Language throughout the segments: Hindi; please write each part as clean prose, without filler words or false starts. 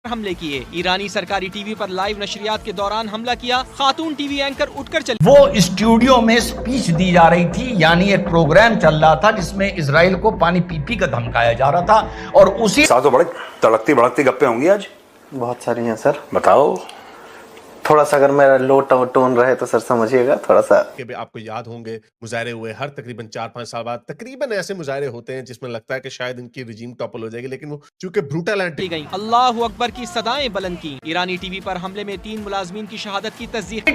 हमले किए। ईरानी सरकारी टीवी पर लाइव नशरियात के दौरान हमला किया। खातून टीवी एंकर उठकर चली। वो स्टूडियो में स्पीच दी जा रही थी, यानी एक प्रोग्राम चल रहा था जिसमें इजराइल को पानी पी कर धमकाया जा रहा था। और उसी साथ तो बड़े तड़कती भड़कती गप्पे होंगी आज। बहुत सारी हैं सर। बताओ। थोड़ा सा अगर मेरा लो टोन रहे तो सर समझिएगा थोड़ा सा। आपको याद होंगे मुजाहरे हुए हर तकरीबन 4-5 साल बाद, तकरीबन ऐसे मुजाहरे होते हैं जिसमें लगता है कि शायद इनकी रिजीम टॉपल हो जाएगी, लेकिन वो चूंकि ब्रूटल एंड गई। अल्लाहू अकबर की सदाएं बुलंद की। ईरानी टीवी पर हमले में 3 मुलाजमीन की शहादत की तस्दीक।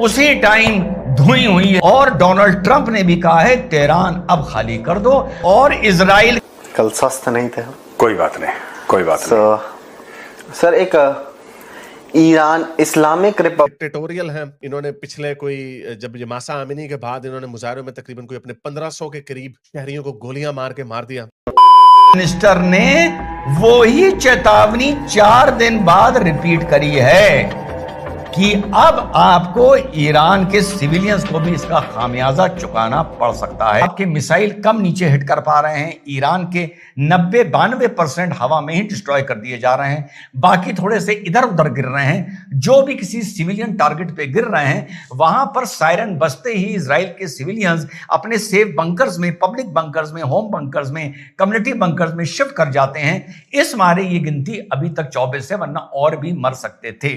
उसी टाइम धुई हुई है और डोनाल्ड ट्रंप ने भी कहा है तेहरान अब खाली कर दो। और इजराइल कल स्वस्थ नहीं थे। कोई बात नहीं, कोई बात नहीं। सर एक ईरान इस्लामिक डिक्टेटोरियल है। इन्होंने पिछले कोई जब ये मासा आमिनी के बाद इन्होंने मुजाहरों में तकरीबन कोई अपने 1500 के करीब शहरियों को गोलियां मार के मार दिया। मिनिस्टर ने वो ही चेतावनी 4 दिन बाद रिपीट करी है कि अब आपको ईरान के सिविलियंस को भी इसका खामियाजा चुकाना पड़ सकता है। आपके मिसाइल कम नीचे हिट कर पा रहे हैं। ईरान के 90-92% हवा में ही डिस्ट्रॉय कर दिए जा रहे हैं, बाकी थोड़े से इधर उधर गिर रहे हैं। जो भी किसी सिविलियन टारगेट पे गिर रहे हैं वहां पर सायरन बजते ही इजराइल के सिविलियंस अपने सेफ बंकर्स में, पब्लिक बंकर्स में, होम बंकर्स में, कम्युनिटी बंकर्स में शिफ्ट कर जाते हैं। इस मारे ये गिनती अभी तक 24 है, वरना और भी मर सकते थे।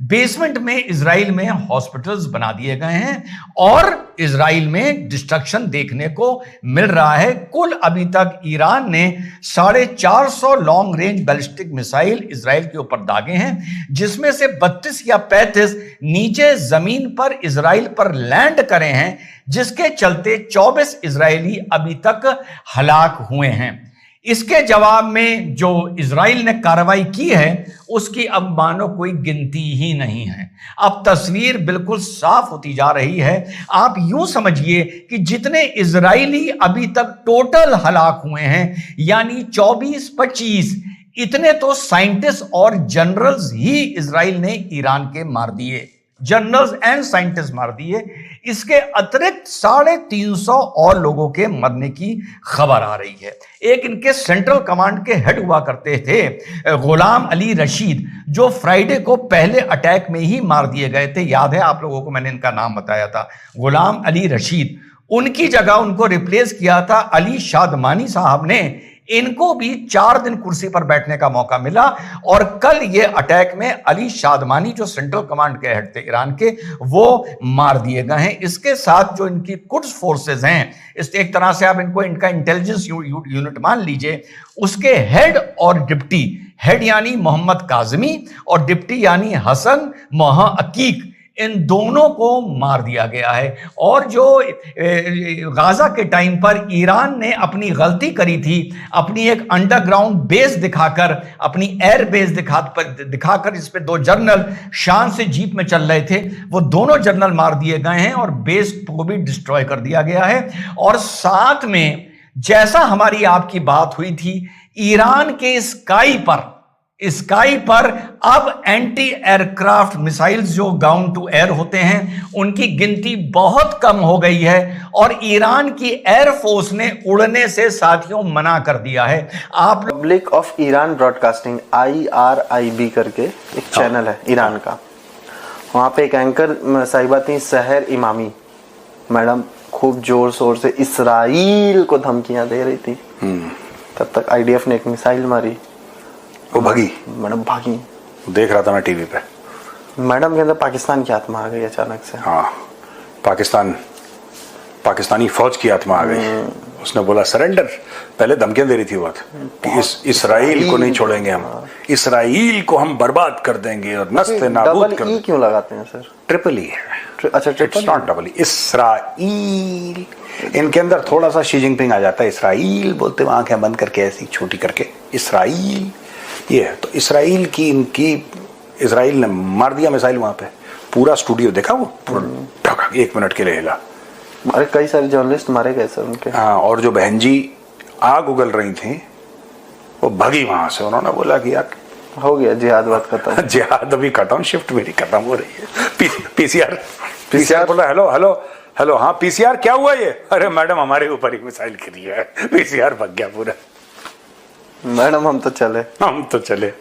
बेसमेंट में इजराइल में हॉस्पिटल्स बना दिए गए हैं और इजराइल में डिस्ट्रक्शन देखने को मिल रहा है। कुल अभी तक ईरान ने 450 long range ballistic missile Israel के ऊपर दागे हैं, जिसमें से 32 या 35 नीचे जमीन पर इजराइल पर लैंड करे हैं, जिसके चलते 24 इजरायली अभी तक हलाक हुए हैं। इसके जवाब में जो इजराइल ने कार्रवाई की है उसकी अब मानो कोई गिनती ही नहीं है। अब तस्वीर बिल्कुल साफ होती जा रही है। आप यूं समझिए कि जितने इजरायली अभी तक टोटल हलाक हुए हैं, यानी 24-25, इतने तो साइंटिस्ट और जनरल्स ही इजराइल ने ईरान के मार दिए। जनरल्स एंड साइंटिस्ट मार दिए। इसके अतिरिक्त 350 और लोगों के मरने की खबर आ रही है। एक इनके सेंट्रल कमांड के हेड हुआ करते थे गुलाम अली रशीद, जो फ्राइडे को पहले अटैक में ही मार दिए गए थे। याद है आप लोगों को, मैंने इनका नाम बताया था, गुलाम अली रशीद। उनकी जगह उनको रिप्लेस किया था अली शादमानी साहब ने। इनको भी 4 दिन कुर्सी पर बैठने का मौका मिला और कल ये अटैक में अली शादमानी, जो सेंट्रल कमांड के हेड थे ईरान के, वो मार दिए गए हैं। इसके साथ जो इनकी कुड्स फोर्सेस हैं, इस एक तरह से आप इनको इनका इंटेलिजेंस यूनिट मान लीजिए, उसके हेड और डिप्टी, हेड यानी मोहम्मद काजमी और डिप्टी यानी हसन मोहा अकीक, इन दोनों को मार दिया गया है। और जो गाजा के टाइम पर ईरान ने अपनी गलती करी थी, अपनी एक अंडरग्राउंड बेस दिखाकर, अपनी एयर बेस दिखाकर इस पे 2 जनरल शान से जीप में चल रहे थे, वो दोनों जनरल मार दिए गए हैं और बेस को भी डिस्ट्रॉय कर दिया गया है। और साथ में जैसा हमारी आपकी बात हुई थी, ईरान के स्काई पर अब एंटी एयरक्राफ्ट मिसाइल्स जो ग्राउंड टू एयर होते हैं उनकी गिनती बहुत कम हो गई है और ईरान की एयरफोर्स ने उड़ने से साथियों मना कर दिया है। आप public of Iran broadcasting IRIB करके एक चैनल है ईरान का, वहां पे एक एंकर साहिबा थी सहर इमामी मैडम, खूब जोर शोर से इसराइल को धमकियां दे रही थी। तब तक IDF ने एक मिसाइल मारी, वो भागी। मैडम भागी। देख रहा था मैं टीवी पे। मैडम के अंदर पाकिस्तान की आत्मा आ गई अचानक से। हाँ, पाकिस्तानी फौज की आत्मा आ गई। उसने बोला सरेंडर। पहले धमकियां दे रही थी बात कि इसराइल को नहीं छोड़ेंगे हम, इसराइल को हम बर्बाद कर देंगे और नस्ते नाबूद कर देंगे। क्यों लगाते हैं सर? ट्रिपल ई है। अच्छा, it's not double E. Israel, इनके अंदर थोड़ा सा शी जिनपिंग आ जाता है। इसराइल बोलते हैं आंखें बंद करके, ऐसी छोटी करके इसराइल। ये है तो इसराइल की, इनकी इसराइल ने मार दिया मिसाइल। वहां पे पूरा स्टूडियो देखा, वो पूरा 1 मिनट के लिए हिला। अरे कई सारे जर्नलिस्ट मारे गए सर उनके। हाँ, और जो बहन जी आग उगल रही थी वो भागी वहां से। उन्होंने बोला कि यार हो गया जिहाद, बात खत्म। जिहाद अभी खत्म, शिफ्ट मेरी खत्म हो रही है। पीसीआर बोला हेलो हेलो हेलो, हाँ PCR क्या हुआ ये? अरे मैडम हमारे ऊपर ही मिसाइल गिरी है। PCR भाग गया पूरा। मैडम हम तो चले।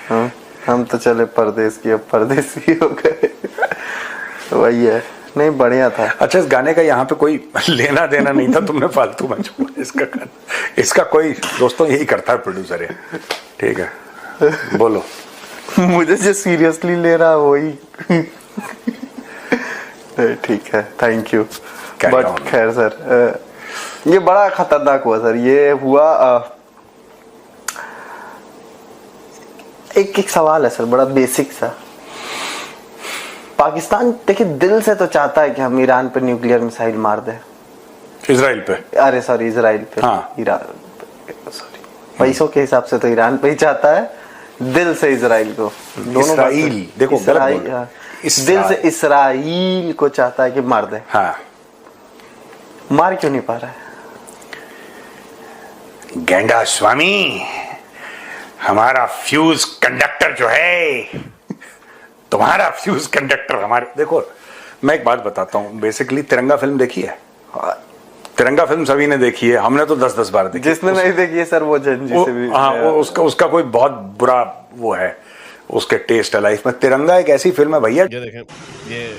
हम तो चले परदेश की, अब परदेसी हो गए। वही है, नहीं बढ़िया था। अच्छा, इस गाने का यहाँ पे कोई लेना देना नहीं था, तुमने फालतू में छोड़ा इसका गाना। इसका कोई दोस्तों यही करता है प्रोड्यूसर है। ठीक है, बोलो। मुझे जो सीरियसली ले रहा है वही। ठीक है, थैंक यू। बट खैर सर, ये बड़ा खतरनाक हुआ सर। ये हुआ एक सवाल है सर, बड़ा बेसिक सा। पाकिस्तान देखिए दिल से तो चाहता है कि हम ईरान पे न्यूक्लियर मिसाइल मार दें। इजराइल पे? अरे सॉरी, इजराइल पे। हाँ। ईरान, सॉरी, पैसों के हिसाब से तो ईरान पे ही चाहता है, दिल से इजराइल को। दोनों इसराइल, देखो इसराइल, दिल से इसराइल को चाहता है कि मार दे। हाँ। मार क्यों नहीं पा रहा है? गेंडा स्वामी, हमारा फ्यूज कंडक्टर जो है, तुम्हारा फ्यूज कंडक्टर हमारे। देखो मैं एक बात बताता हूँ, बेसिकली तिरंगा फिल्म देखी है? तिरंगा फिल्म सभी ने देखी है, हमने तो 10-10 बार देखी। जिसने नहीं देखी है सर, वो जंजी से भी। हाँ, उसका कोई बहुत बुरा वो है, उसके टेस्ट है लाइफ में। तिरंगा एक ऐसी फिल्म है भैया। ये देखें, ये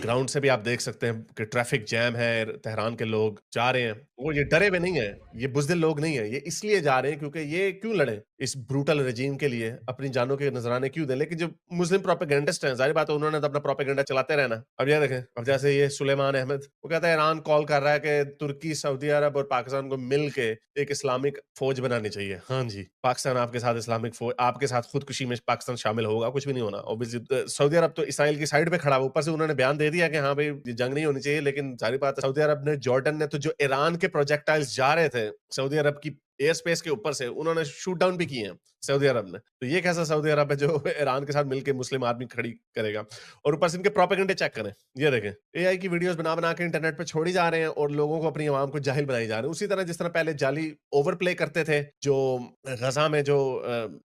ग्राउंड से भी आप देख सकते हैं कि ट्रैफिक जैम है, तेहरान के लोग जा रहे हैं, वो ये डरे हुए नहीं है, ये बुज़दिल लोग नहीं है, ये इसलिए जा रहे हैं क्योंकि ये क्यों लड़े इस ब्रूटल रजीम के लिए, अपनी जानों के नजराने क्यों दें। लेकिन जो मुस्लिम प्रोपेगेंडिस्ट हैं, जाहिर बात है उन्होंने तो अपना प्रोपेगेंडा चलाते रहना। अब ये देखें, अब जैसे ये सुलेमान अहमद, वो कहता है ईरान कॉल कर रहा है कि तुर्की, सऊदी अरब और पाकिस्तान को मिल के एक इस्लामिक फौज बनानी चाहिए। हाँ जी, पाकिस्तान आपके साथ इस्लामिक फौज, आपके साथ खुदकुशी में पाकिस्तान शामिल होगा, कुछ भी नहीं होना। ऑब्वियसली सऊदी अरब तो इसराइल की साइड पे खड़ा, ऊपर से उन्होंने बयान दे दिया कि हाँ भाई जंग नहीं होनी चाहिए। लेकिन जाहिर बात है सऊदी अरब ने, जॉर्डन ने, तो जो ईरान के प्रोजेक्टाइल्स जा रहे थे सऊदी अरब की एयर स्पेस के ऊपर से, उन्होंने शूट डाउन भी किए हैं सऊदी अरब ने। तो ये कैसा सऊदी अरब है जो ईरान के साथ मिलकर मुस्लिम आर्मी खड़ी करेगा? और ऊपर से इनके प्रोपेगेंडे चेक करें, ये देखें, एआई की वीडियोस बना बना के इंटरनेट पे छोड़ी जा रहे हैं और लोगों को, अपनी आवाम को जाहिल बनाई जा रहे हैं। उसी तरह जिस तरह पहले जाली ओवर प्ले करते थे, जो गजा में जो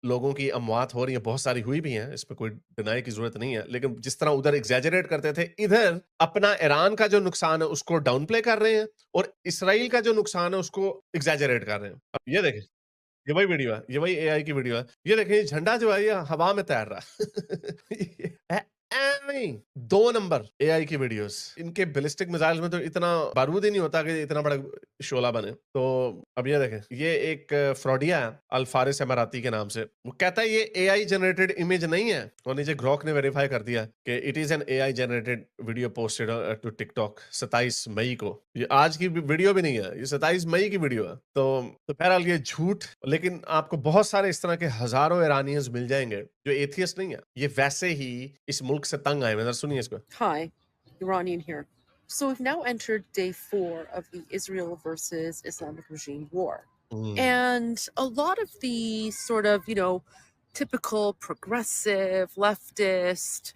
लोगों की अमवात हो रही है, बहुत सारी हुई भी हैं, इस पर कोई डिनाई की जरूरत नहीं है, लेकिन जिस तरह उधर एग्जैजरेट करते थे, इधर अपना ईरान का जो नुकसान है उसको डाउन प्ले कर रहे हैं और इसराइल का जो नुकसान है उसको एग्जैजरेट कर रहे हैं। अब ये देखें, ये वही वीडियो है, ये वही एआई की वीडियो है। ये देखें, ये झंडा जो है ये हवा में तैर रहा है। 2 नंबर एआई की वीडियोस। इनके बैलिस्टिक मिसाइल्स में तो इतना बारूद ही नहीं होता कि इतना बड़ा शोला बने। तो अब ये देखें, ये एक फ्रॉडिया है अल फारिस अमाराती के नाम से, वो कहता है ये एआई जनरेटेड इमेज नहीं है, और नीचे ग्रोक ने वेरीफाई कर दिया कि it is an AI generated video posted to TikTok 27 मई को। ये आज की वीडियो भी नहीं है, ये 27 मई की वीडियो है। तो बहरहाल ये झूठ, लेकिन आपको बहुत सारे इस तरह के हजारों ईरानियंस मिल जाएंगे जो एथियस्ट नहीं है, ये वैसे ही इस मुल्क से तंग आए। मैं सुनिए इसको। Hi, Iranian here. So we've now entered day 4 of the Israel versus Islamic regime war. And a lot of the sort of, typical progressive, leftist,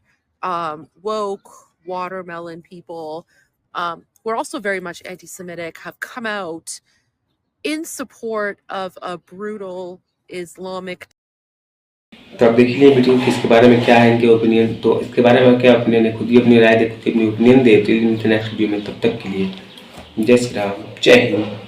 woke, watermelon people, who are also very much anti-Semitic, have come out in support of a brutal Islamic. तो आप देख लीजिए मीटिंग किसके बारे में क्या है इनके ओपिनियन। तो इसके बारे में क्या ओपिनियन है, खुद ही अपनी राय दे, खुद ही अपनी ओपिनियन दे। तो नेक्स्ट वीडियो में, तब तक के लिए जय श्री राम, जय हिंद।